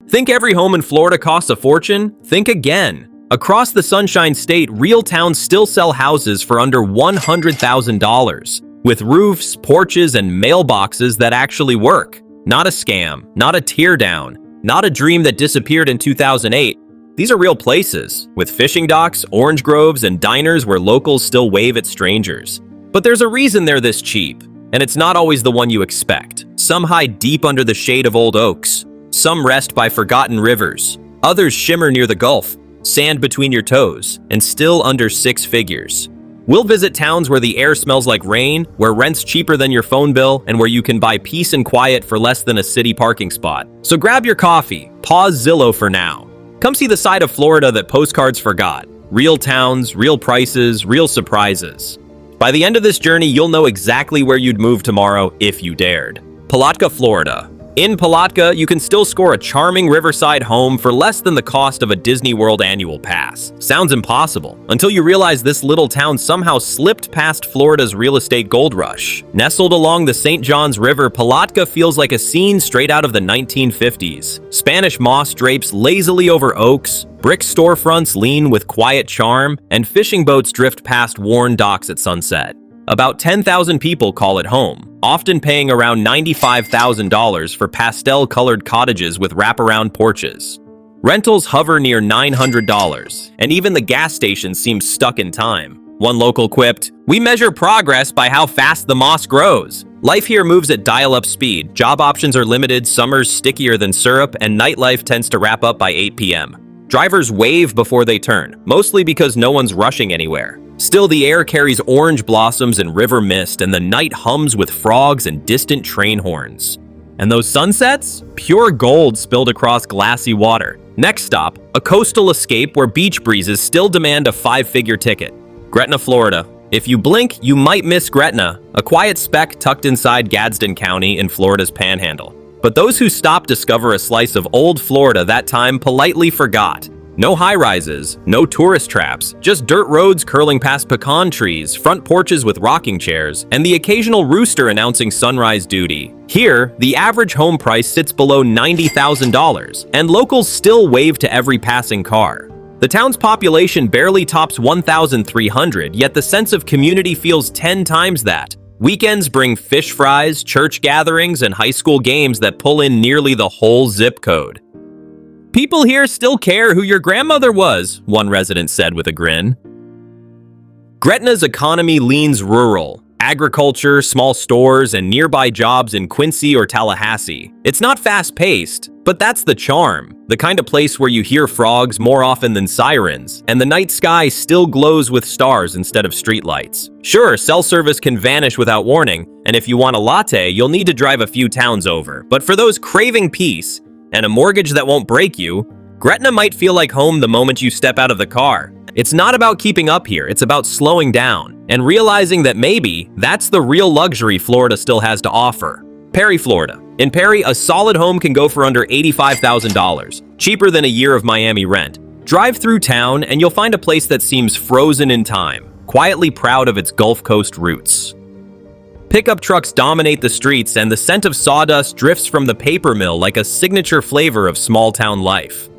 Think every home in Florida costs a fortune? Think again. Across the Sunshine State, real towns still sell houses for under $100,000, with roofs, porches, and mailboxes that actually work. Not a scam, not a teardown, not a dream that disappeared in 2008. These are real places, with fishing docks, orange groves, and diners where locals still wave at strangers. But there's a reason they're this cheap, and it's not always the one you expect. Some hide deep under the shade of old oaks. Some rest by forgotten rivers. Others shimmer near the Gulf, sand between your toes, and still under 6 figures. We'll visit towns where the air smells like rain, where rent's cheaper than your phone bill, and where you can buy peace and quiet for less than a city parking spot. So grab your coffee, pause Zillow for now. Come see the side of Florida that postcards forgot. Real towns, real prices, real surprises. By the end of this journey, you'll know exactly where you'd move tomorrow if you dared. Palatka, Florida. In Palatka, you can still score a charming riverside home for less than the cost of a Disney World annual pass. Sounds impossible, until you realize this little town somehow slipped past Florida's real estate gold rush. Nestled along the St. Johns River, Palatka feels like a scene straight out of the 1950s. Spanish moss drapes lazily over oaks, brick storefronts lean with quiet charm, and fishing boats drift past worn docks at sunset. About 10,000 people call it home, often paying around $95,000 for pastel-colored cottages with wraparound porches. Rentals hover near $900, and even the gas station seems stuck in time. One local quipped, "We measure progress by how fast the moss grows." Life here moves at dial-up speed, job options are limited, summer's stickier than syrup, and nightlife tends to wrap up by 8 p.m. Drivers wave before they turn, mostly because no one's rushing anywhere. Still, the air carries orange blossoms and river mist, and the night hums with frogs and distant train horns. And those sunsets? Pure gold spilled across glassy water. Next stop, a coastal escape where beach breezes still demand a 5-figure ticket. Gretna, Florida. If you blink, you might miss Gretna, a quiet speck tucked inside Gadsden County in Florida's Panhandle. But those who stop discover a slice of old Florida that time politely forgot. No high-rises, no tourist traps, just dirt roads curling past pecan trees, front porches with rocking chairs, and the occasional rooster announcing sunrise duty. Here, the average home price sits below $90,000, and locals still wave to every passing car. The town's population barely tops 1,300, yet the sense of community feels 10 times that. Weekends bring fish fries, church gatherings, and high school games that pull in nearly the whole zip code. "People here still care who your grandmother was," one resident said with a grin. Gretna's economy leans rural. Agriculture, small stores, and nearby jobs in Quincy or Tallahassee. It's not fast-paced, but that's the charm. The kind of place where you hear frogs more often than sirens, and the night sky still glows with stars instead of streetlights. Sure, cell service can vanish without warning, and if you want a latte, you'll need to drive a few towns over. But for those craving peace, and a mortgage that won't break you, Gretna might feel like home the moment you step out of the car. It's not about keeping up here, it's about slowing down and realizing that maybe that's the real luxury Florida still has to offer. Perry, Florida. In Perry, a solid home can go for under $85,000, cheaper than a year of Miami rent. Drive through town and you'll find a place that seems frozen in time, quietly proud of its Gulf Coast roots. Pickup trucks dominate the streets, and the scent of sawdust drifts from the paper mill like a signature flavor of small-town life.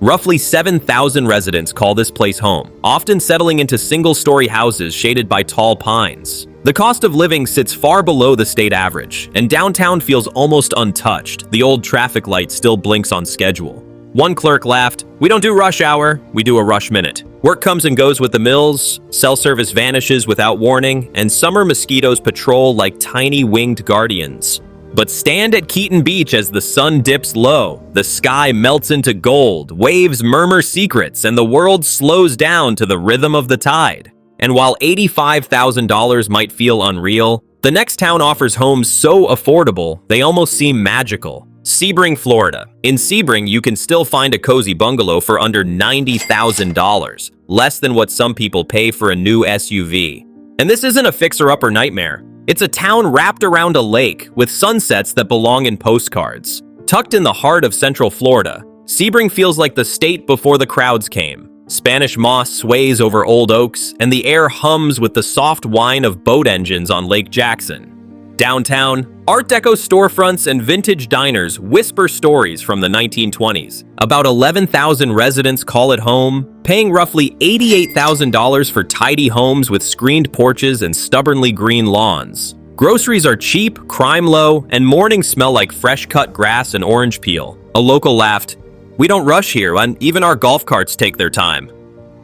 Roughly 7,000 residents call this place home, often settling into single-story houses shaded by tall pines. The cost of living sits far below the state average, and downtown feels almost untouched. The old traffic light still blinks on schedule. One clerk laughed, "We don't do rush hour, we do a rush minute." Work comes and goes with the mills, cell service vanishes without warning, and summer mosquitoes patrol like tiny winged guardians. But stand at Keaton Beach as the sun dips low, the sky melts into gold, waves murmur secrets, and the world slows down to the rhythm of the tide. And while $85,000 might feel unreal, the next town offers homes so affordable, they almost seem magical. Sebring, Florida. In Sebring, you can still find a cozy bungalow for under $90,000, less than what some people pay for a new SUV. And this isn't a fixer-upper nightmare. It's a town wrapped around a lake with sunsets that belong in postcards. Tucked in the heart of Central Florida, Sebring feels like the state before the crowds came. Spanish moss sways over old oaks, and the air hums with the soft whine of boat engines on Lake Jackson. Downtown, Art Deco storefronts and vintage diners whisper stories from the 1920s. About 11,000 residents call it home, paying roughly $88,000 for tidy homes with screened porches and stubbornly green lawns. Groceries are cheap, crime low, and mornings smell like fresh-cut grass and orange peel. A local laughed, "We don't rush here, and even our golf carts take their time."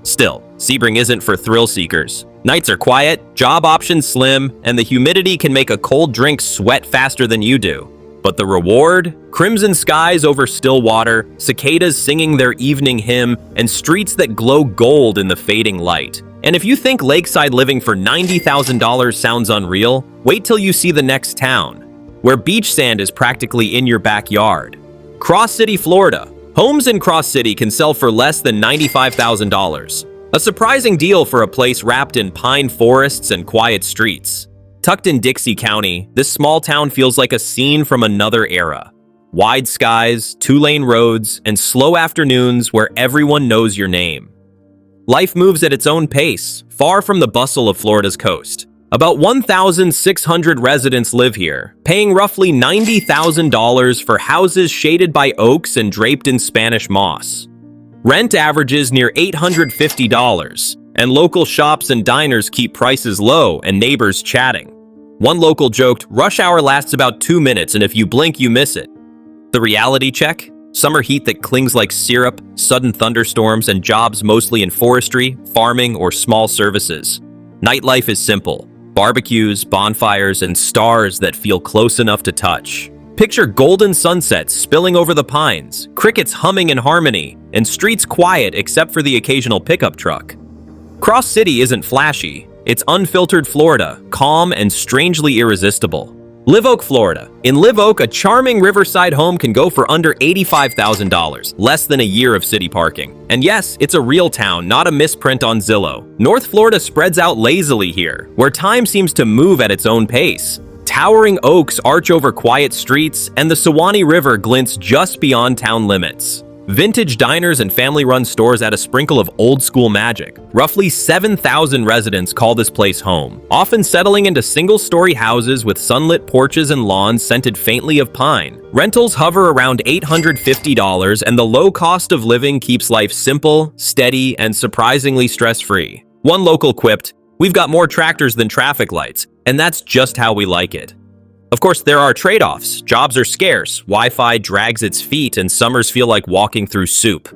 Still, Sebring isn't for thrill seekers. Nights are quiet, job options slim, and the humidity can make a cold drink sweat faster than you do. But the reward? Crimson skies over still water, cicadas singing their evening hymn, and streets that glow gold in the fading light. And if you think lakeside living for $90,000 sounds unreal, wait till you see the next town, where beach sand is practically in your backyard. Cross City, Florida. Homes in Cross City can sell for less than $95,000. A surprising deal for a place wrapped in pine forests and quiet streets. Tucked in Dixie County, this small town feels like a scene from another era. Wide skies, two-lane roads, and slow afternoons where everyone knows your name. Life moves at its own pace, far from the bustle of Florida's coast. About 1,600 residents live here, paying roughly $90,000 for houses shaded by oaks and draped in Spanish moss. Rent averages near $850, and local shops and diners keep prices low and neighbors chatting. One local joked, "Rush hour lasts about 2 minutes, and if you blink, you miss it." The reality check? Summer heat that clings like syrup, sudden thunderstorms, and jobs mostly in forestry, farming, or small services. Nightlife is simple. Barbecues, bonfires, and stars that feel close enough to touch. Picture golden sunsets spilling over the pines, crickets humming in harmony, and streets quiet except for the occasional pickup truck. Cross City isn't flashy. It's unfiltered Florida, calm and strangely irresistible. Live Oak, Florida. In Live Oak, a charming riverside home can go for under $85,000, less than a year of city parking. And yes, it's a real town, not a misprint on Zillow. North Florida spreads out lazily here, where time seems to move at its own pace. Towering oaks arch over quiet streets, and the Suwannee River glints just beyond town limits. Vintage diners and family-run stores add a sprinkle of old-school magic. Roughly 7,000 residents call this place home, often settling into single-story houses with sunlit porches and lawns scented faintly of pine. Rentals hover around $850, and the low cost of living keeps life simple, steady, and surprisingly stress-free. One local quipped, "We've got more tractors than traffic lights, and that's just how we like it." Of course, there are trade-offs. Jobs are scarce, Wi-Fi drags its feet, and summers feel like walking through soup.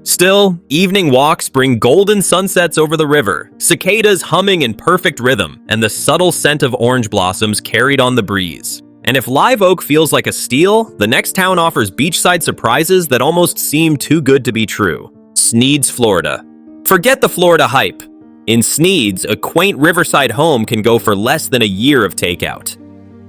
Still, evening walks bring golden sunsets over the river, cicadas humming in perfect rhythm, and the subtle scent of orange blossoms carried on the breeze. And if Live Oak feels like a steal, the next town offers beachside surprises that almost seem too good to be true. Sneads, Florida. Forget the Florida hype. In Sneads, a quaint riverside home can go for less than a year of takeout.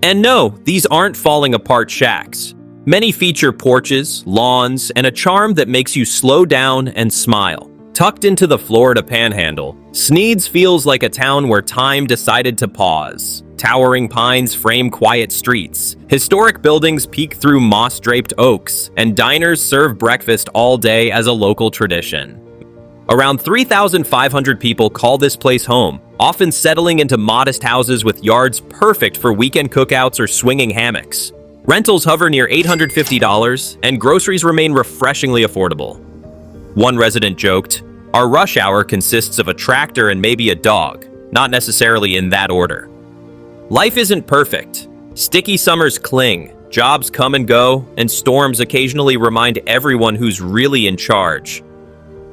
And no, these aren't falling apart shacks. Many feature porches, lawns, and a charm that makes you slow down and smile. Tucked into the Florida Panhandle, Sneads feels like a town where time decided to pause. Towering pines frame quiet streets, historic buildings peek through moss-draped oaks, and diners serve breakfast all day as a local tradition. Around 3,500 people call this place home, often settling into modest houses with yards perfect for weekend cookouts or swinging hammocks. Rentals hover near $850, and groceries remain refreshingly affordable. One resident joked, "Our rush hour consists of a tractor and maybe a dog, not necessarily in that order." Life isn't perfect. Sticky summers cling, jobs come and go, and storms occasionally remind everyone who's really in charge.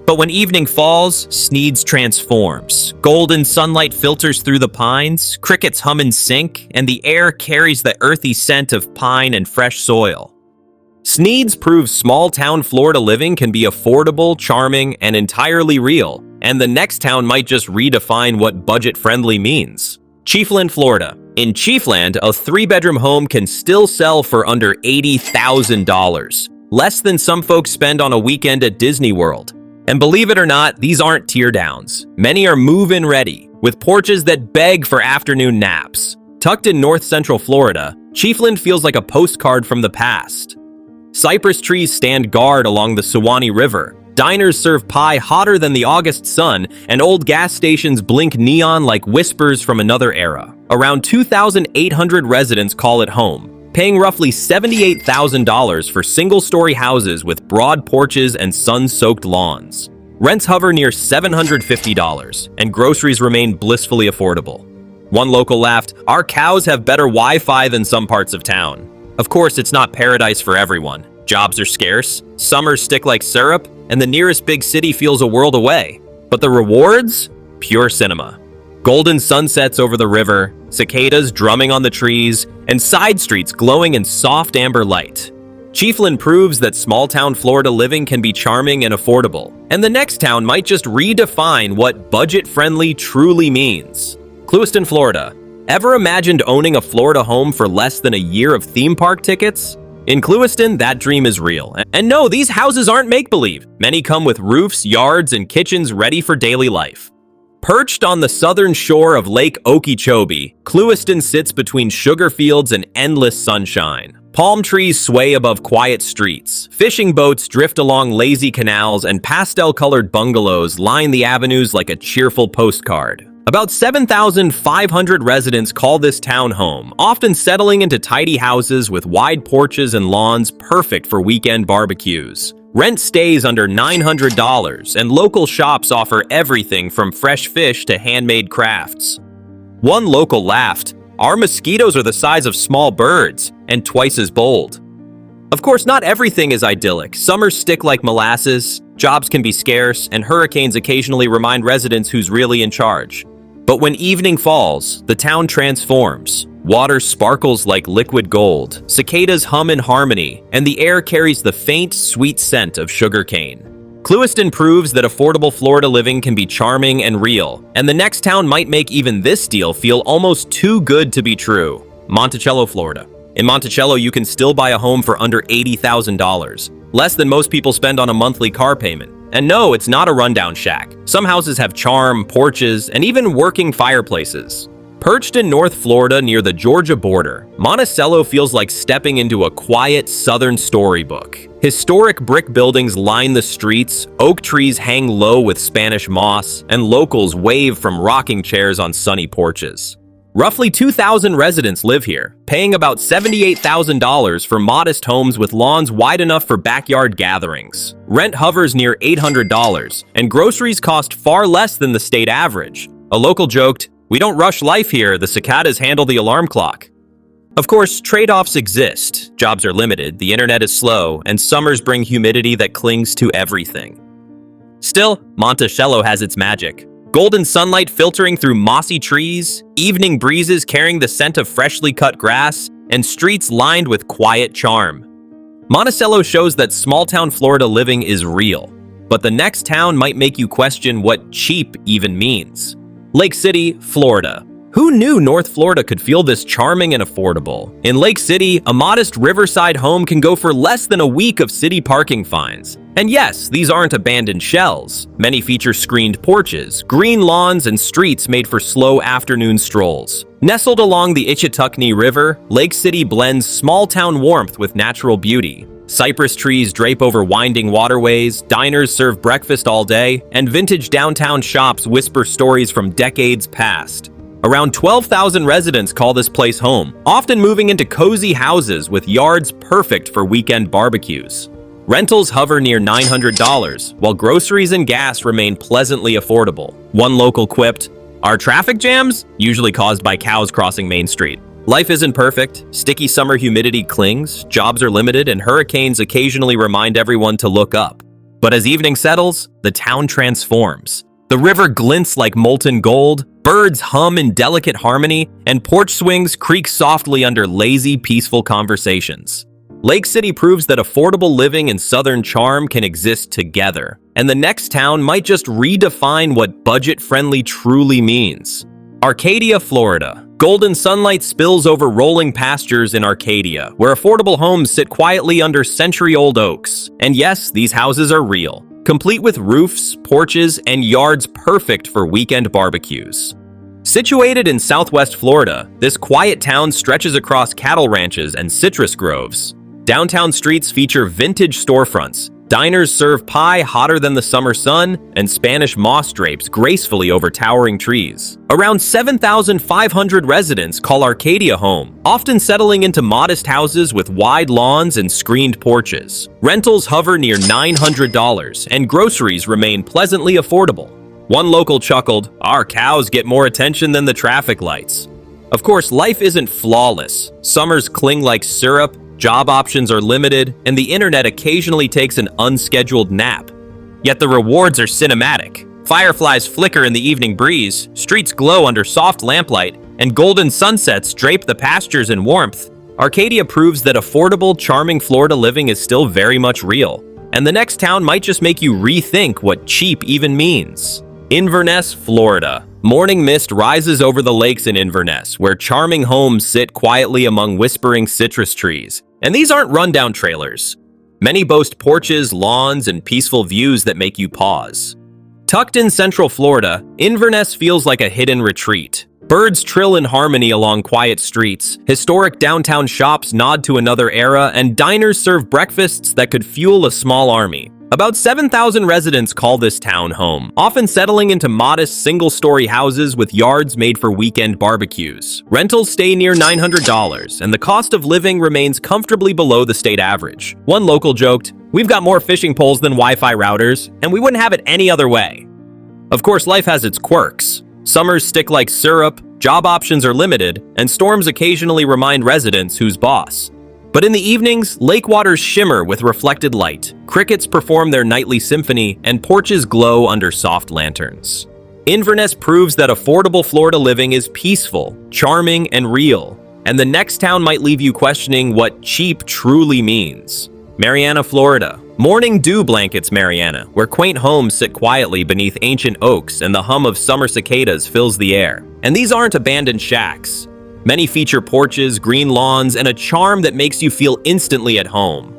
But when evening falls, Sneads transforms. Golden sunlight filters through the pines, crickets hum and sync, and the air carries the earthy scent of pine and fresh soil. Sneads proves small-town Florida living can be affordable, charming, and entirely real, and the next town might just redefine what budget-friendly means. Chiefland, Florida. In Chiefland, a 3-bedroom home can still sell for under $80,000, less than some folks spend on a weekend at Disney World. And believe it or not, these aren't teardowns. Many are move-in ready, with porches that beg for afternoon naps. Tucked in north-central Florida, Chiefland feels like a postcard from the past. Cypress trees stand guard along the Suwannee River, Diners serve pie hotter than the August sun, and old gas stations blink neon like whispers from another era. Around 2,800 residents call it home, paying roughly $78,000 for single-story houses with broad porches and sun-soaked lawns. Rents hover near $750, and groceries remain blissfully affordable. One local laughed, "Our cows have better Wi-Fi than some parts of town." Of course, it's not paradise for everyone. Jobs are scarce, summers stick like syrup, and the nearest big city feels a world away. But the rewards? Pure cinema. Golden sunsets over the river, cicadas drumming on the trees, and side streets glowing in soft amber light. Chiefland proves that small-town Florida living can be charming and affordable, and the next town might just redefine what budget-friendly truly means. Clewiston, Florida. Ever imagined owning a Florida home for less than a year of theme park tickets? In Clewiston, that dream is real. And no, these houses aren't make-believe. Many come with roofs, yards, and kitchens ready for daily life. Perched on the southern shore of Lake Okeechobee, Clewiston sits between sugar fields and endless sunshine. Palm trees sway above quiet streets, fishing boats drift along lazy canals, and pastel-colored bungalows line the avenues like a cheerful postcard. About 7,500 residents call this town home, often settling into tidy houses with wide porches and lawns perfect for weekend barbecues. Rent stays under $900, and local shops offer everything from fresh fish to handmade crafts. One local laughed, "Our mosquitoes are the size of small birds, and twice as bold." Of course, not everything is idyllic. Summers stick like molasses, jobs can be scarce, and hurricanes occasionally remind residents who's really in charge. But when evening falls, the town transforms. Water sparkles like liquid gold, cicadas hum in harmony, and the air carries the faint, sweet scent of sugarcane. Clewiston proves that affordable Florida living can be charming and real, and the next town might make even this deal feel almost too good to be true. Monticello, Florida. In Monticello, you can still buy a home for under $80,000, less than most people spend on a monthly car payment. And no, it's not a rundown shack. Some houses have charm, porches, and even working fireplaces. Perched in North Florida near the Georgia border, Monticello feels like stepping into a quiet southern storybook. Historic brick buildings line the streets, oak trees hang low with Spanish moss, and locals wave from rocking chairs on sunny porches. Roughly 2,000 residents live here, paying about $78,000 for modest homes with lawns wide enough for backyard gatherings. Rent hovers near $800, and groceries cost far less than the state average. A local joked, "We don't rush life here, the cicadas handle the alarm clock." Of course, trade-offs exist. Jobs are limited, the internet is slow, and summers bring humidity that clings to everything. Still, Monticello has its magic. Golden sunlight filtering through mossy trees, evening breezes carrying the scent of freshly cut grass, and streets lined with quiet charm. Monticello shows that small-town Florida living is real, but the next town might make you question what cheap even means. Lake City, Florida. Who knew North Florida could feel this charming and affordable? In Lake City, a modest riverside home can go for less than a week of city parking fines. And yes, these aren't abandoned shells. Many feature screened porches, green lawns, and streets made for slow afternoon strolls. Nestled along the Ichetucknee River, Lake City blends small-town warmth with natural beauty. Cypress trees drape over winding waterways, diners serve breakfast all day, and vintage downtown shops whisper stories from decades past. Around 12,000 residents call this place home, often moving into cozy houses with yards perfect for weekend barbecues. Rentals hover near $900, while groceries and gas remain pleasantly affordable. One local quipped, "Our traffic jams? Usually caused by cows crossing Main Street." Life isn't perfect. Sticky summer humidity clings, jobs are limited, and hurricanes occasionally remind everyone to look up. But as evening settles, the town transforms. The river glints like molten gold, birds hum in delicate harmony, and porch swings creak softly under lazy, peaceful conversations. Lake City proves that affordable living and southern charm can exist together, and the next town might just redefine what budget-friendly truly means. Arcadia, Florida. Golden sunlight spills over rolling pastures in Arcadia, where affordable homes sit quietly under century-old oaks. And yes, these houses are real, complete with roofs, porches, and yards perfect for weekend barbecues. Situated in southwest Florida, this quiet town stretches across cattle ranches and citrus groves. Downtown streets feature vintage storefronts, Diners serve pie hotter than the summer sun, and Spanish moss drapes gracefully over towering trees. Around 7,500 residents call Arcadia home, often settling into modest houses with wide lawns and screened porches. Rentals hover near $900, and groceries remain pleasantly affordable. One local chuckled, "Our cows get more attention than the traffic lights." Of course, life isn't flawless. Summers cling like syrup, job options are limited, and the internet occasionally takes an unscheduled nap. Yet the rewards are cinematic. Fireflies flicker in the evening breeze, streets glow under soft lamplight, and golden sunsets drape the pastures in warmth. Arcadia proves that affordable, charming Florida living is still very much real, and the next town might just make you rethink what cheap even means. Inverness, Florida. Morning mist rises over the lakes in Inverness, where charming homes sit quietly among whispering citrus trees. And these aren't rundown trailers. Many boast porches, lawns, and peaceful views that make you pause. Tucked in central Florida, Inverness feels like a hidden retreat. Birds trill in harmony along quiet streets, historic downtown shops nod to another era, and diners serve breakfasts that could fuel a small army. About 7,000 residents call this town home, often settling into modest single-story houses with yards made for weekend barbecues. Rentals stay near $900, and the cost of living remains comfortably below the state average. One local joked, "We've got more fishing poles than Wi-Fi routers, and we wouldn't have it any other way." Of course, life has its quirks. Summers stick like syrup, job options are limited, and storms occasionally remind residents who's boss. But in the evenings, lake waters shimmer with reflected light, crickets perform their nightly symphony, and porches glow under soft lanterns. Inverness proves that affordable Florida living is peaceful, charming, and real, and the next town might leave you questioning what cheap truly means. Marianna, Florida. Morning dew blankets Marianna, where quaint homes sit quietly beneath ancient oaks and the hum of summer cicadas fills the air. And these aren't abandoned shacks. Many feature porches, green lawns, and a charm that makes you feel instantly at home.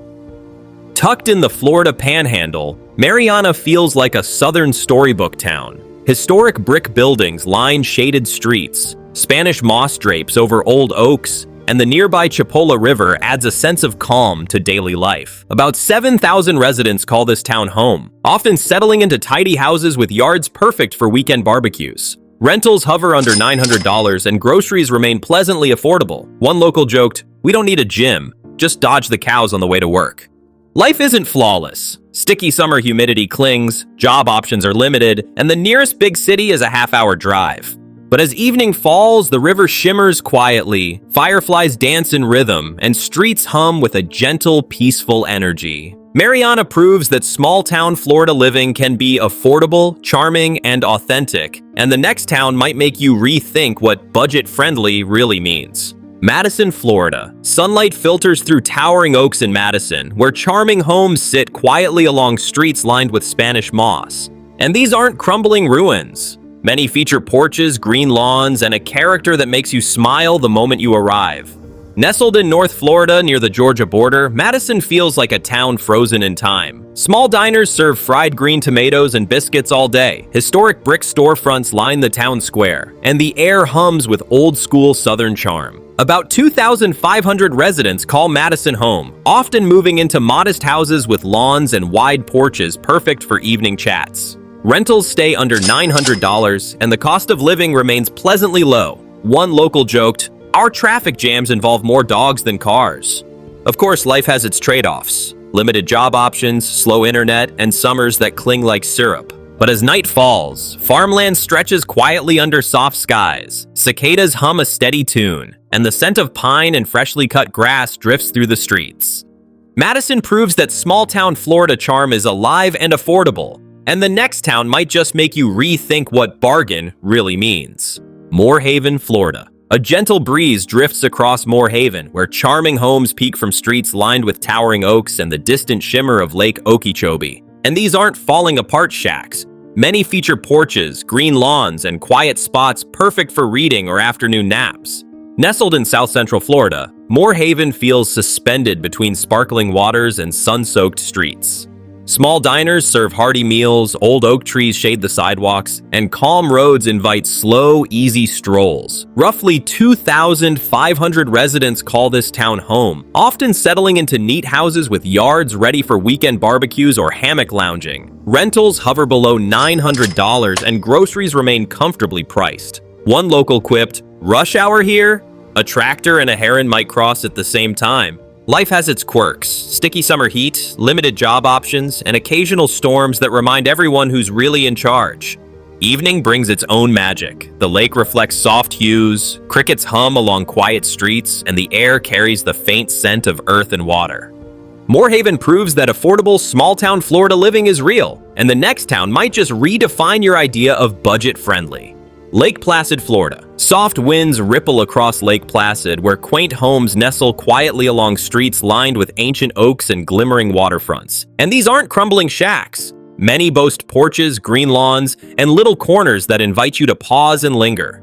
Tucked in the Florida Panhandle, Marianna feels like a southern storybook town. Historic brick buildings line shaded streets, Spanish moss drapes over old oaks, and the nearby Chipola River adds a sense of calm to daily life. About 7,000 residents call this town home, often settling into tidy houses with yards perfect for weekend barbecues. Rentals hover under $900, and groceries remain pleasantly affordable. One local joked, "We don't need a gym, just dodge the cows on the way to work." Life isn't flawless. Sticky summer humidity clings, job options are limited, and the nearest big city is a half-hour drive. But as evening falls, the river shimmers quietly, fireflies dance in rhythm, and streets hum with a gentle, peaceful energy. Marianna proves that small-town Florida living can be affordable, charming, and authentic, and the next town might make you rethink what budget-friendly really means. Madison, Florida. Sunlight filters through towering oaks in Madison, where charming homes sit quietly along streets lined with Spanish moss. And these aren't crumbling ruins. Many feature porches, green lawns, and a character that makes you smile the moment you arrive. Nestled in North Florida near the Georgia border, Madison feels like a town frozen in time. Small diners serve fried green tomatoes and biscuits all day. Historic brick storefronts line the town square, and the air hums with old-school Southern charm. About 2,500 residents call Madison home, often moving into modest houses with lawns and wide porches perfect for evening chats. Rentals stay under $900, and the cost of living remains pleasantly low. One local joked, "Our traffic jams involve more dogs than cars." Of course, life has its trade-offs. Limited job options, slow internet, and summers that cling like syrup. But as night falls, farmland stretches quietly under soft skies. Cicadas hum a steady tune, and the scent of pine and freshly cut grass drifts through the streets. Madison proves that small-town Florida charm is alive and affordable, and the next town might just make you rethink what bargain really means. Moorhaven, Florida. A gentle breeze drifts across Moorhaven, where charming homes peek from streets lined with towering oaks and the distant shimmer of Lake Okeechobee. And these aren't falling apart shacks. Many feature porches, green lawns, and quiet spots perfect for reading or afternoon naps. Nestled in South Central Florida, Moorhaven feels suspended between sparkling waters and sun-soaked streets. Small diners serve hearty meals, old oak trees shade the sidewalks, and calm roads invite slow, easy strolls. Roughly 2,500 residents call this town home, often settling into neat houses with yards ready for weekend barbecues or hammock lounging. Rentals hover below $900 and groceries remain comfortably priced. One local quipped, "Rush hour here? A tractor and a heron might cross at the same time." Life has its quirks: sticky summer heat, limited job options, and occasional storms that remind everyone who's really in charge. Evening brings its own magic. The lake reflects soft hues, crickets hum along quiet streets, and the air carries the faint scent of earth and water. Moorhaven proves that affordable, small-town Florida living is real, and the next town might just redefine your idea of budget-friendly. Lake Placid, Florida. Soft winds ripple across Lake Placid, where quaint homes nestle quietly along streets lined with ancient oaks and glimmering waterfronts. And these aren't crumbling shacks. Many boast porches, green lawns, and little corners that invite you to pause and linger.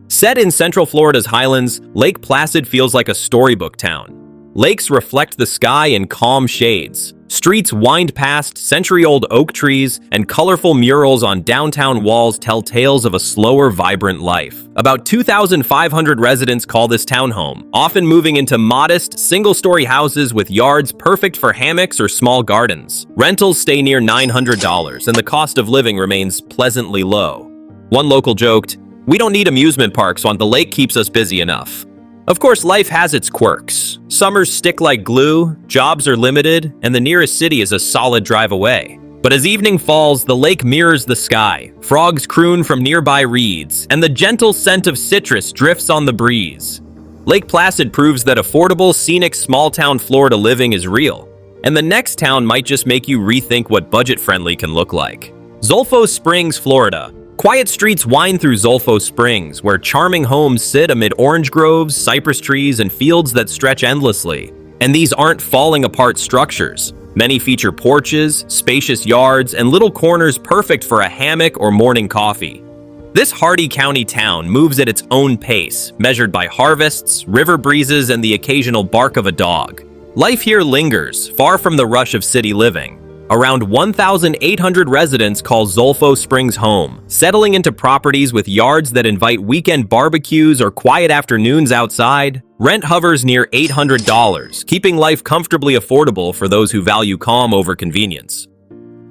Set in Central Florida's highlands, Lake Placid feels like a storybook town. Lakes reflect the sky in calm shades. Streets wind past century-old oak trees, and colorful murals on downtown walls tell tales of a slower, vibrant life. About 2,500 residents call this town home, often moving into modest, single-story houses with yards perfect for hammocks or small gardens. Rentals stay near $900, and the cost of living remains pleasantly low. One local joked, "We don't need amusement parks when the lake keeps us busy enough." Of course, life has its quirks. Summers stick like glue, jobs are limited, and the nearest city is a solid drive away. But as evening falls, the lake mirrors the sky, frogs croon from nearby reeds, and the gentle scent of citrus drifts on the breeze. Lake Placid proves that affordable, scenic, small-town Florida living is real, and the next town might just make you rethink what budget-friendly can look like. Zolfo Springs, Florida. Quiet streets wind through Zolfo Springs, where charming homes sit amid orange groves, cypress trees, and fields that stretch endlessly. And these aren't falling apart structures. Many feature porches, spacious yards, and little corners perfect for a hammock or morning coffee. This Hardy County town moves at its own pace, measured by harvests, river breezes, and the occasional bark of a dog. Life here lingers, far from the rush of city living. Around 1,800 residents call Zolfo Springs home, settling into properties with yards that invite weekend barbecues or quiet afternoons outside. Rent hovers near $800, keeping life comfortably affordable for those who value calm over convenience.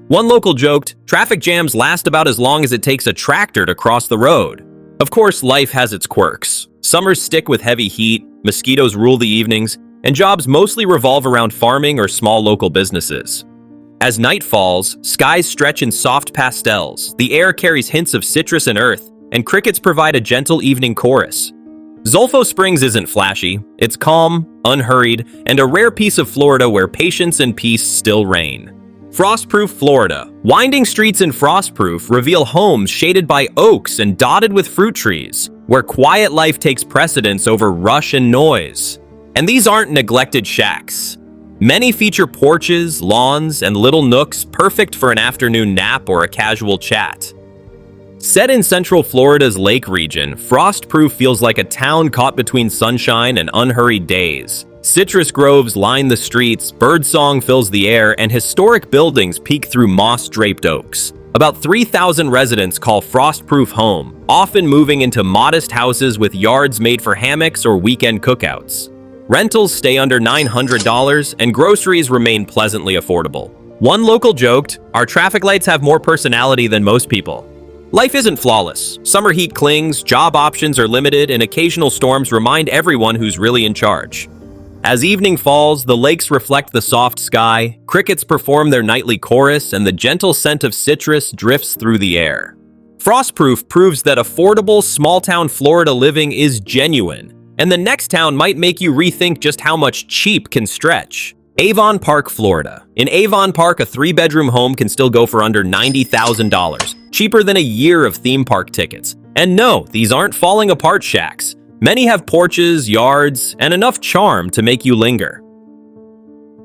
One local joked, "Traffic jams last about as long as it takes a tractor to cross the road." Of course, life has its quirks. Summers stick with heavy heat, mosquitoes rule the evenings, and jobs mostly revolve around farming or small local businesses. As night falls, skies stretch in soft pastels, the air carries hints of citrus and earth, and crickets provide a gentle evening chorus. Zolfo Springs isn't flashy, it's calm, unhurried, and a rare piece of Florida where patience and peace still reign. Frostproof, Florida. Winding streets in Frostproof reveal homes shaded by oaks and dotted with fruit trees, where quiet life takes precedence over rush and noise. And these aren't neglected shacks. Many feature porches, lawns, and little nooks perfect for an afternoon nap or a casual chat. Set in Central Florida's lake region, Frostproof feels like a town caught between sunshine and unhurried days. Citrus groves line the streets, birdsong fills the air, and historic buildings peek through moss-draped oaks. About 3,000 residents call Frostproof home, often moving into modest houses with yards made for hammocks or weekend cookouts. Rentals stay under $900, and groceries remain pleasantly affordable. One local joked, "Our traffic lights have more personality than most people." Life isn't flawless. Summer heat clings, job options are limited, and occasional storms remind everyone who's really in charge. As evening falls, the lakes reflect the soft sky, crickets perform their nightly chorus, and the gentle scent of citrus drifts through the air. Frostproof proves that affordable, small-town Florida living is genuine, and the next town might make you rethink just how much cheap can stretch. Avon Park, Florida. In Avon Park, a 3-bedroom home can still go for under $90,000, cheaper than a year of theme park tickets. And no, these aren't falling apart shacks. Many have porches, yards, and enough charm to make you linger.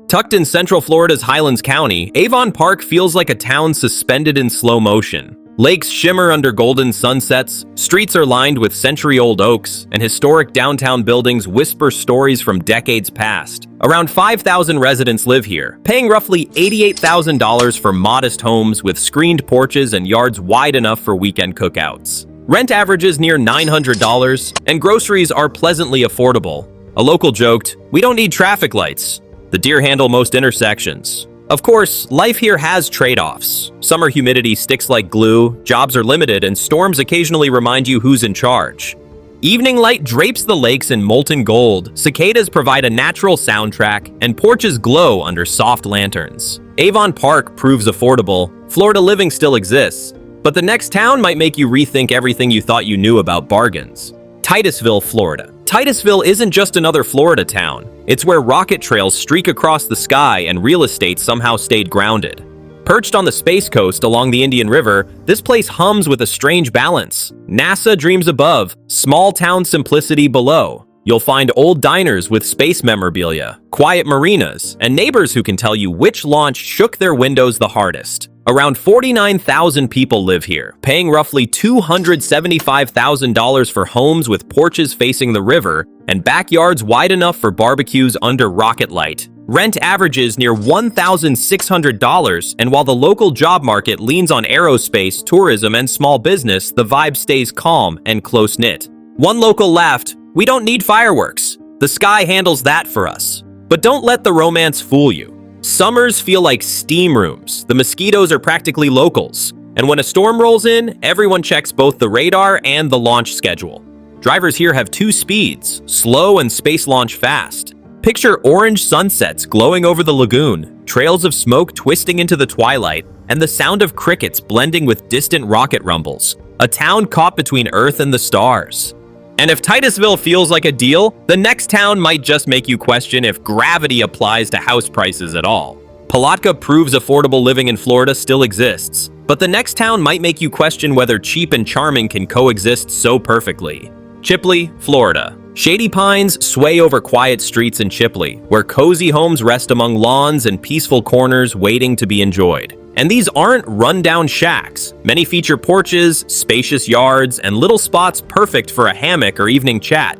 Tucked in Central Florida's Highlands County, Avon Park feels like a town suspended in slow motion. Lakes shimmer under golden sunsets, streets are lined with century-old oaks, and historic downtown buildings whisper stories from decades past. Around 5,000 residents live here, paying roughly $88,000 for modest homes with screened porches and yards wide enough for weekend cookouts. Rent averages near $900, and groceries are pleasantly affordable. A local joked, "We don't need traffic lights. The deer handle most intersections." Of course, life here has trade-offs. Summer humidity sticks like glue, jobs are limited, and storms occasionally remind you who's in charge. Evening light drapes the lakes in molten gold, cicadas provide a natural soundtrack, and porches glow under soft lanterns. Avon Park proves affordable, Florida living still exists, but the next town might make you rethink everything you thought you knew about bargains. Titusville, Florida. Titusville isn't just another Florida town. It's where rocket trails streak across the sky and real estate somehow stayed grounded. Perched on the Space Coast along the Indian River, this place hums with a strange balance. NASA dreams above, small town simplicity below. You'll find old diners with space memorabilia, quiet marinas, and neighbors who can tell you which launch shook their windows the hardest. Around 49,000 people live here, paying roughly $275,000 for homes with porches facing the river and backyards wide enough for barbecues under rocket light. Rent averages near $1,600, and while the local job market leans on aerospace, tourism, and small business, the vibe stays calm and close-knit. One local laughed, "We don't need fireworks. The sky handles that for us." But don't let the romance fool you. Summers feel like steam rooms. The mosquitoes are practically locals. And when a storm rolls in, everyone checks both the radar and the launch schedule. Drivers here have two speeds, slow and space launch fast. Picture orange sunsets glowing over the lagoon, trails of smoke twisting into the twilight, and the sound of crickets blending with distant rocket rumbles. A town caught between Earth and the stars. And if Titusville feels like a deal, the next town might just make you question if gravity applies to house prices at all. Palatka proves affordable living in Florida still exists, but the next town might make you question whether cheap and charming can coexist so perfectly. Chipley, Florida. Shady pines sway over quiet streets in Chipley, where cozy homes rest among lawns and peaceful corners waiting to be enjoyed. And these aren't rundown shacks. Many feature porches, spacious yards, and little spots perfect for a hammock or evening chat.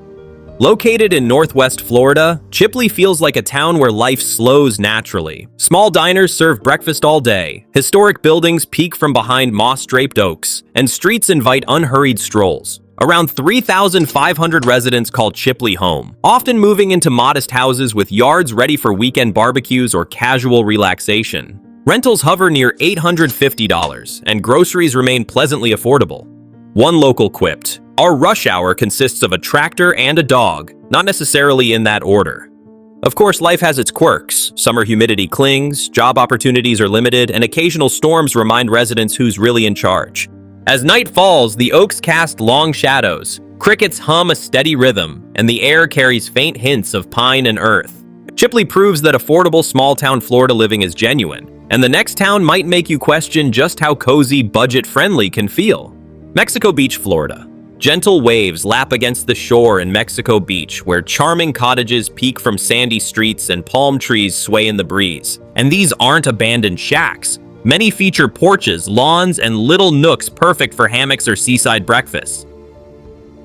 Located in Northwest Florida, Chipley feels like a town where life slows naturally. Small diners serve breakfast all day, historic buildings peek from behind moss-draped oaks, and streets invite unhurried strolls. Around 3,500 residents call Chipley home, often moving into modest houses with yards ready for weekend barbecues or casual relaxation. Rentals hover near $850, and groceries remain pleasantly affordable. One local quipped, "Our rush hour consists of a tractor and a dog, not necessarily in that order." Of course, life has its quirks. Summer humidity clings, job opportunities are limited, and occasional storms remind residents who's really in charge. As night falls, the oaks cast long shadows, crickets hum a steady rhythm, and the air carries faint hints of pine and earth. Chipley proves that affordable small-town Florida living is genuine, and the next town might make you question just how cozy, budget-friendly can feel. Mexico Beach, Florida. Gentle waves lap against the shore in Mexico Beach, where charming cottages peek from sandy streets and palm trees sway in the breeze. And these aren't abandoned shacks. Many feature porches, lawns, and little nooks perfect for hammocks or seaside breakfasts.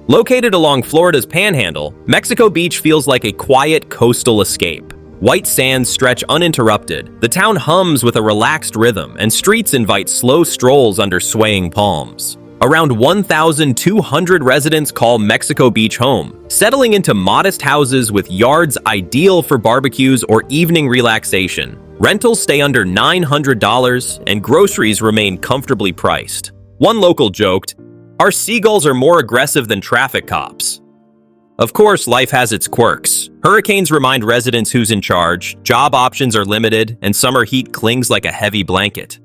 Located along Florida's panhandle, Mexico Beach feels like a quiet coastal escape. White sands stretch uninterrupted, the town hums with a relaxed rhythm, and streets invite slow strolls under swaying palms. Around 1,200 residents call Mexico Beach home, settling into modest houses with yards ideal for barbecues or evening relaxation. Rentals stay under $900, and groceries remain comfortably priced. One local joked, "Our seagulls are more aggressive than traffic cops." Of course, life has its quirks. Hurricanes remind residents who's in charge, job options are limited, and summer heat clings like a heavy blanket.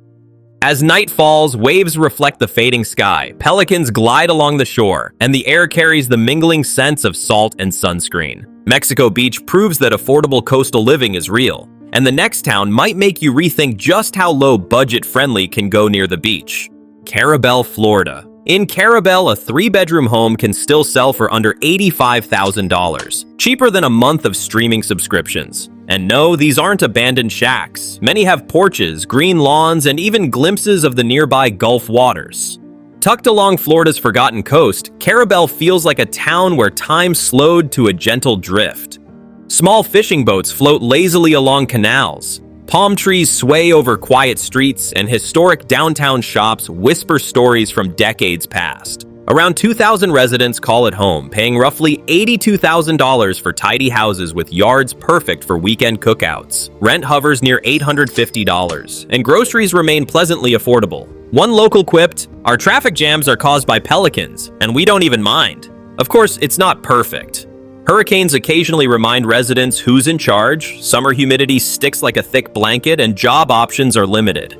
As night falls, waves reflect the fading sky, pelicans glide along the shore, and the air carries the mingling scents of salt and sunscreen. Mexico Beach proves that affordable coastal living is real, and the next town might make you rethink just how low budget-friendly can go near the beach. Carabel, Florida. In Carabel, a 3-bedroom home can still sell for under $85,000, cheaper than a month of streaming subscriptions. And no, these aren't abandoned shacks. Many have porches, green lawns, and even glimpses of the nearby Gulf waters. Tucked along Florida's forgotten coast, Carabel feels like a town where time slowed to a gentle drift. Small fishing boats float lazily along canals. Palm trees sway over quiet streets, and historic downtown shops whisper stories from decades past. Around 2,000 residents call it home, paying roughly $82,000 for tidy houses with yards perfect for weekend cookouts. Rent hovers near $850, and groceries remain pleasantly affordable. One local quipped, "Our traffic jams are caused by pelicans, and we don't even mind." Of course, it's not perfect. Hurricanes occasionally remind residents who's in charge, summer humidity sticks like a thick blanket, and job options are limited.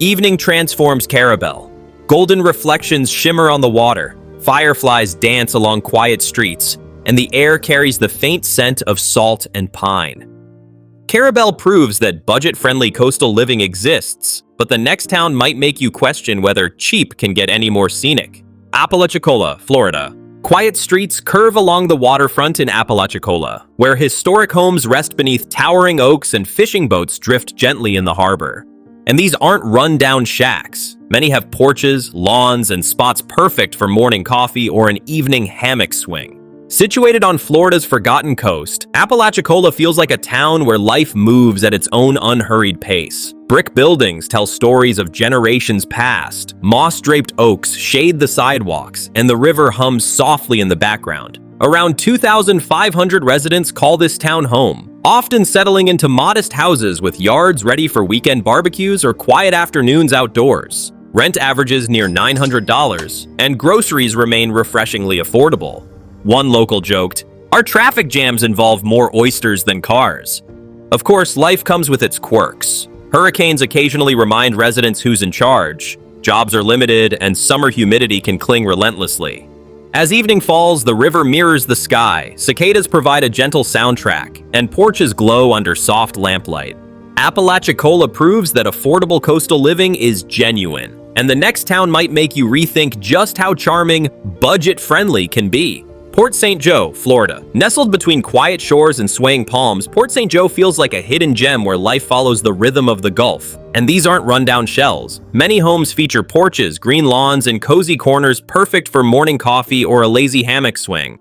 Evening transforms Carabel. Golden reflections shimmer on the water, fireflies dance along quiet streets, and the air carries the faint scent of salt and pine. Carabel proves that budget-friendly coastal living exists, but the next town might make you question whether cheap can get any more scenic. Apalachicola, Florida. Quiet streets curve along the waterfront in Apalachicola, where historic homes rest beneath towering oaks and fishing boats drift gently in the harbor. And these aren't run-down shacks. Many have porches, lawns, and spots perfect for morning coffee or an evening hammock swing. Situated on Florida's forgotten coast, Apalachicola feels like a town where life moves at its own unhurried pace. Brick buildings tell stories of generations past, moss-draped oaks shade the sidewalks, and the river hums softly in the background. Around 2,500 residents call this town home, often settling into modest houses with yards ready for weekend barbecues or quiet afternoons outdoors. Rent averages near $900, and groceries remain refreshingly affordable. One local joked, "Our traffic jams involve more oysters than cars." Of course, life comes with its quirks. Hurricanes occasionally remind residents who's in charge. Jobs are limited, and summer humidity can cling relentlessly. As evening falls, the river mirrors the sky, cicadas provide a gentle soundtrack, and porches glow under soft lamplight. Apalachicola proves that affordable coastal living is genuine, and the next town might make you rethink just how charming budget-friendly can be. Port St. Joe, Florida. Nestled between quiet shores and swaying palms, Port St. Joe feels like a hidden gem where life follows the rhythm of the Gulf. And these aren't rundown shells. Many homes feature porches, green lawns, and cozy corners perfect for morning coffee or a lazy hammock swing.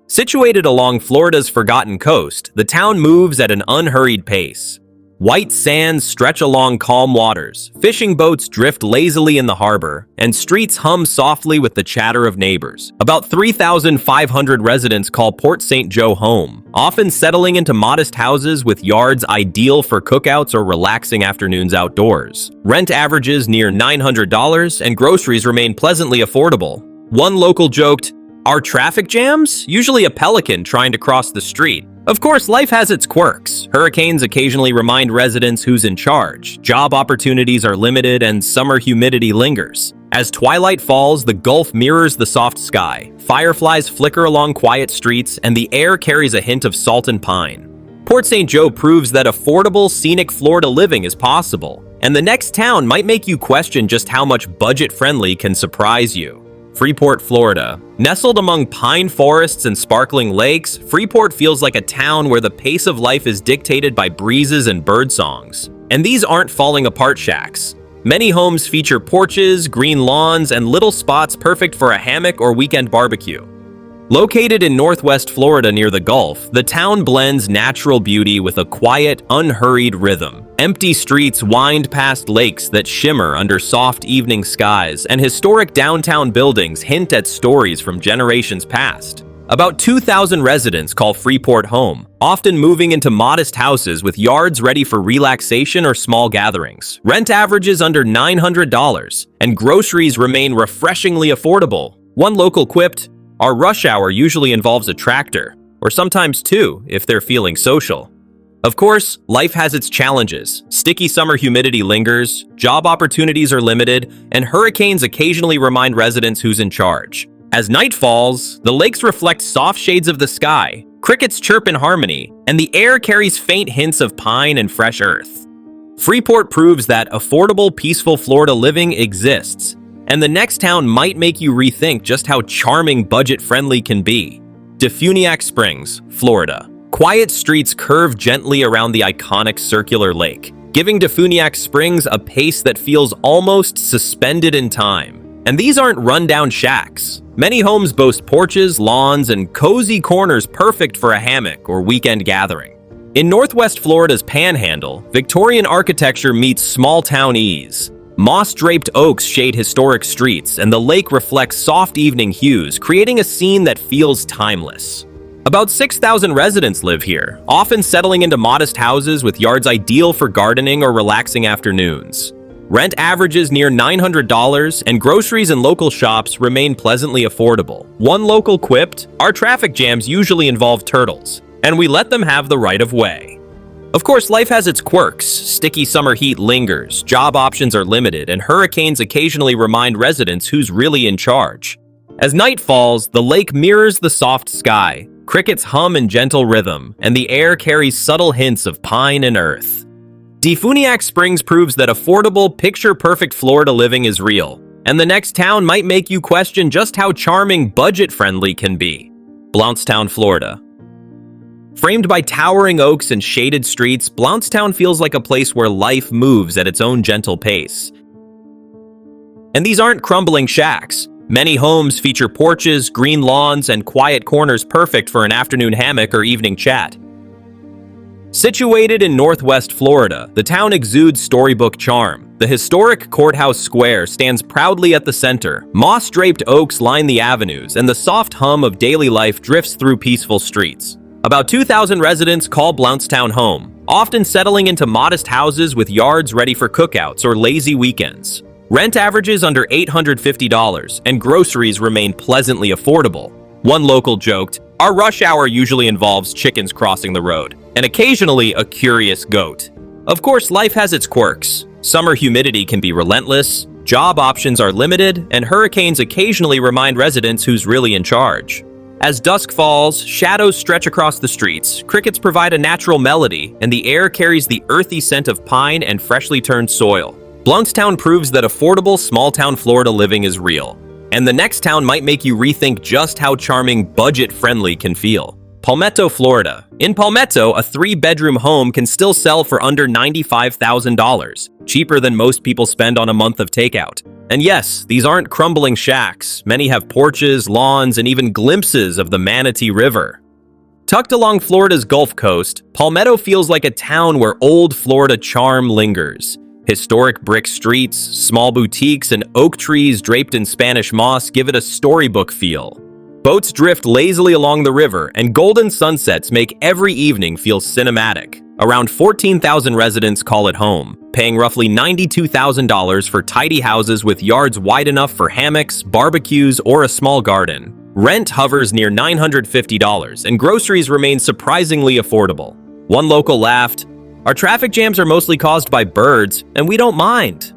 Situated along Florida's forgotten coast, the town moves at an unhurried pace. White sands stretch along calm waters, fishing boats drift lazily in the harbor, and streets hum softly with the chatter of neighbors. About 3,500 residents call Port St. Joe home, often settling into modest houses with yards ideal for cookouts or relaxing afternoons outdoors. Rent averages near $900, and groceries remain pleasantly affordable. One local joked, "Are traffic jams? Usually a pelican trying to cross the street." Of course, life has its quirks. Hurricanes occasionally remind residents who's in charge. Job opportunities are limited, and summer humidity lingers. As twilight falls, the Gulf mirrors the soft sky. Fireflies flicker along quiet streets, and the air carries a hint of salt and pine. Port St. Joe proves that affordable, scenic Florida living is possible. And the next town might make you question just how much budget-friendly can surprise you. Freeport, Florida. Nestled among pine forests and sparkling lakes, Freeport feels like a town where the pace of life is dictated by breezes and bird songs. And these aren't falling apart shacks. Many homes feature porches, green lawns, and little spots perfect for a hammock or weekend barbecue. Located in northwest Florida near the Gulf, the town blends natural beauty with a quiet, unhurried rhythm. Empty streets wind past lakes that shimmer under soft evening skies, and historic downtown buildings hint at stories from generations past. About 2,000 residents call Freeport home, often moving into modest houses with yards ready for relaxation or small gatherings. Rent averages under $900, and groceries remain refreshingly affordable. One local quipped, "Our rush hour usually involves a tractor, or sometimes two if they're feeling social." Of course, life has its challenges. Sticky summer humidity lingers, job opportunities are limited, and hurricanes occasionally remind residents who's in charge. As night falls, the lakes reflect soft shades of the sky, crickets chirp in harmony, and the air carries faint hints of pine and fresh earth. Freeport proves that affordable, peaceful Florida living exists, And the next town might make you rethink just how charming budget-friendly can be. Defuniak Springs, Florida. Quiet streets curve gently around the iconic circular lake, giving Defuniak Springs a pace that feels almost suspended in time. And these aren't rundown shacks. Many homes boast porches, lawns, and cozy corners perfect for a hammock or weekend gathering. In Northwest Florida's Panhandle, Victorian architecture meets small-town ease. Moss-draped oaks shade historic streets, and the lake reflects soft evening hues, creating a scene that feels timeless. About 6,000 residents live here, often settling into modest houses with yards ideal for gardening or relaxing afternoons. Rent averages near $900, and groceries and local shops remain pleasantly affordable. One local quipped, "Our traffic jams usually involve turtles, and we let them have the right of way." Of course, life has its quirks. Sticky summer heat lingers, job options are limited, and hurricanes occasionally remind residents who's really in charge. As night falls, the lake mirrors the soft sky. Crickets hum in gentle rhythm, and the air carries subtle hints of pine and earth. Defuniak Springs proves that affordable, picture-perfect Florida living is real, and the next town might make you question just how charming budget-friendly can be. Blountstown, Florida. Framed by towering oaks and shaded streets, Blountstown feels like a place where life moves at its own gentle pace. And these aren't crumbling shacks. Many homes feature porches, green lawns, and quiet corners perfect for an afternoon hammock or evening chat. Situated in Northwest Florida, the town exudes storybook charm. The historic Courthouse Square stands proudly at the center. Moss-draped oaks line the avenues, and the soft hum of daily life drifts through peaceful streets. About 2,000 residents call Blountstown home, often settling into modest houses with yards ready for cookouts or lazy weekends. Rent averages under $850, and groceries remain pleasantly affordable. One local joked, "Our rush hour usually involves chickens crossing the road, and occasionally a curious goat." Of course, life has its quirks. Summer humidity can be relentless, job options are limited, and hurricanes occasionally remind residents who's really in charge. As dusk falls, shadows stretch across the streets, crickets provide a natural melody, and the air carries the earthy scent of pine and freshly turned soil. Blountstown proves that affordable, small-town Florida living is real, and the next town might make you rethink just how charming budget-friendly can feel. Palmetto, Florida. In Palmetto, a 3-bedroom home can still sell for under $95,000, cheaper than most people spend on a month of takeout. And yes, these aren't crumbling shacks. Many have porches, lawns, and even glimpses of the Manatee River. Tucked along Florida's Gulf Coast, Palmetto feels like a town where old Florida charm lingers. Historic brick streets, small boutiques, and oak trees draped in Spanish moss give it a storybook feel. Boats drift lazily along the river, and golden sunsets make every evening feel cinematic. Around 14,000 residents call it home, paying roughly $92,000 for tidy houses with yards wide enough for hammocks, barbecues, or a small garden. Rent hovers near $950, and groceries remain surprisingly affordable. One local laughed, "Our traffic jams are mostly caused by birds, and we don't mind."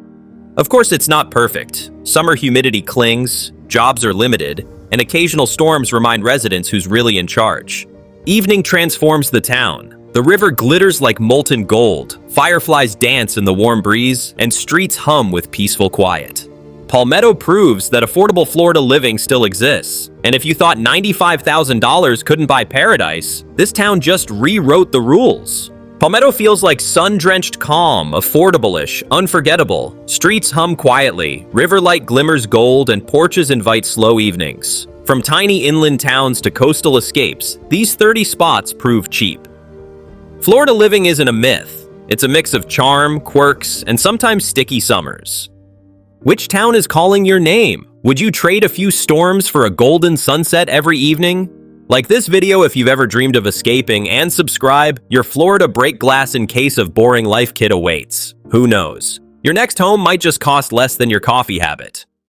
Of course, it's not perfect. Summer humidity clings, jobs are limited, and occasional storms remind residents who's really in charge. Evening transforms the town. The river glitters like molten gold, fireflies dance in the warm breeze, and streets hum with peaceful quiet. Palmetto proves that affordable Florida living still exists, and if you thought $95,000 couldn't buy paradise, this town just rewrote the rules. Palmetto feels like sun-drenched calm, affordable-ish, unforgettable. Streets hum quietly, river light glimmers gold, and porches invite slow evenings. From tiny inland towns to coastal escapes, these 30 spots prove cheap. Florida living isn't a myth. It's a mix of charm, quirks, and sometimes sticky summers. Which town is calling your name? Would you trade a few storms for a golden sunset every evening? Like this video if you've ever dreamed of escaping, and subscribe. Your Florida break glass in case of boring life kit awaits. Who knows? Your next home might just cost less than your coffee habit.